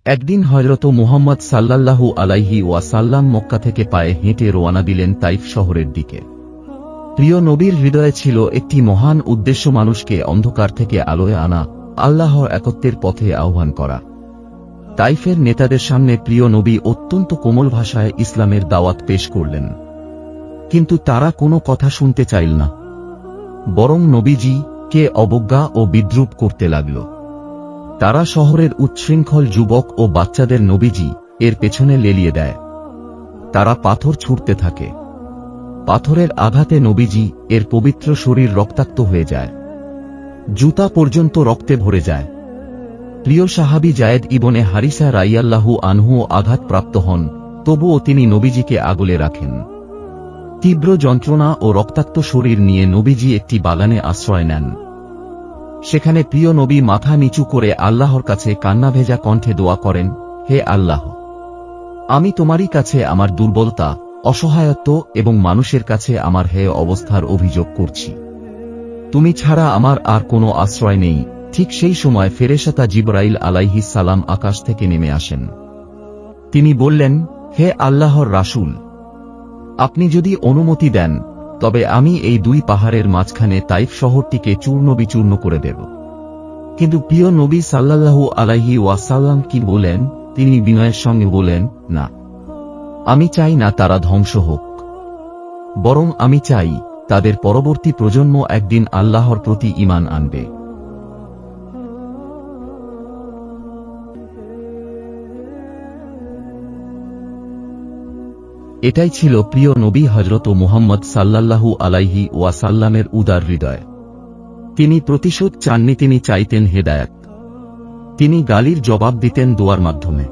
একদিন হযরত মুহাম্মদ সাল্লাল্লাহু আলাইহি ওয়াসাল্লাম মক্কা থেকে পায়ে হেঁটে রওনা দিলেন তাইফ শহরের দিকে। প্রিয় নবীর হৃদয়ে ছিল একটি মহান উদ্দেশ্য, মানুষকে অন্ধকার থেকে আলোয় আনা, আল্লাহর একত্বের পথে আহ্বান করা। তাইফের নেতাদের সামনে প্রিয় নবী অত্যন্ত কোমল ভাষায় ইসলামের দাওয়াত পেশ করলেন, কিন্তু তারা কোনো কথা শুনতে চাইল না, বরং নবীজি কে অবজ্ঞা ও বিদ্রূপ করতে লাগল। তারা শহরের উচ্ছৃঙ্খল যুবক ও বাচ্চাদের নবীজি এর পেছনে লেলিয়ে দেয়। তারা পাথর ছুঁড়তে থাকে। পাথরের আঘাতে নবীজি এর পবিত্র শরীর রক্তাক্ত হয়ে যায়, জুতা পর্যন্ত রক্তে ভরে যায়। প্রিয় সাহাবী যায়েদ ইবনে হারিসা রাইয়াল্লাহু আনহু আঘাতপ্রাপ্ত হন, তবুও তিনি নবীজিকে আগলে রাখেন। তীব্র যন্ত্রণা ও রক্তাক্ত শরীর নিয়ে নবীজি একটি বাগানে আশ্রয় নেন। সেখানে প্রিয় নবী মাথা নিচু করে আল্লাহর কাছে কান্নাভেজা কণ্ঠে দোয়া করেন, হে আল্লাহ, আমি তোমারই কাছে আমার দুর্বলতা, অসহায়ত্ব এবং মানুষের কাছে আমার হেয় অবস্থার অভিযোগ করছি। তুমি ছাড়া আমার আর কোনো আশ্রয় নেই। ঠিক সেই সময় ফেরেশতা জিবরাইল আলাইহিস সালাম আকাশ থেকে নেমে আসেন। তিনি বললেন, হে আল্লাহর রাসূল, আপনি যদি অনুমতি দেন তবে আমি এই দুই পাহাড়ের মাঝখানে তাইফ শহরটিকে চূর্ণ বিচূর্ণ করে দেব। কিন্তু প্রিয় নবী সাল্লাল্লাহু আলাইহি ওয়াসাল্লাম কি বলেন? তিনি বিনয়ের সঙ্গে বলেন, না, আমি চাই না তারা ধ্বংস হোক, বরং আমি চাই তাদের পরবর্তী প্রজন্ম একদিন আল্লাহর প্রতি ঈমান আনবে। এটাই ছিল প্রিয় নবী হযরত মুহাম্মদ সাল্লাল্লাহু আলাইহি ওয়াসাল্লামের উদার হৃদয়। তিনি প্রতিশোধ চাননি, তিনি চাইতেন হেদায়েত। তিনি গালির জবাব দিতেন দোয়ার মাধ্যমে।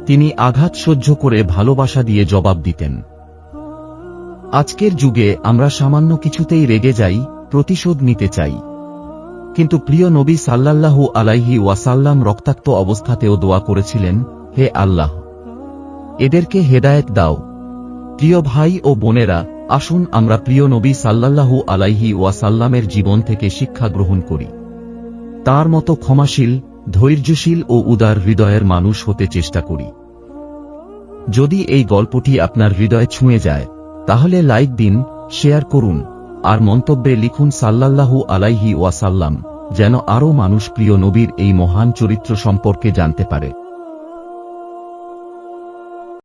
তিনি আঘাত সহ্য করে ভালোবাসা দিয়ে জবাব দিতেন। আজকের যুগে আমরা সামান্য কিছুতেই রেগে যাই, প্রতিশোধ নিতে চাই, কিন্তু প্রিয় নবী সাল্লাল্লাহু আলাইহি ওয়াসাল্লাম রক্তাক্ত অবস্থাতেও দোয়া করেছিলেন, হে আল্লাহ, এদেরকে হেদায়েত দাও। প্রিয় ভাই ও বোনেরা, আসুন আমরা প্রিয় নবী সাল্লাল্লাহু আলাইহি ওয়াসাল্লামের জীবন থেকে শিক্ষা গ্রহণ করি। তার মতো ক্ষমাশীল, ধৈর্যশীল ও উদার হৃদয়ের মানুষ হতে চেষ্টা করি। যদি এই গল্পটি আপনার হৃদয়ে ছুঁয়ে যায় তাহলে লাইক দিন, শেয়ার করুন আর মন্তব্যে লিখুন সাল্লাল্লাহু আলাইহি ওয়াসাল্লাম, যেন আরও মানুষ প্রিয় নবীর এই মহান চরিত্র সম্পর্কে জানতে পারে।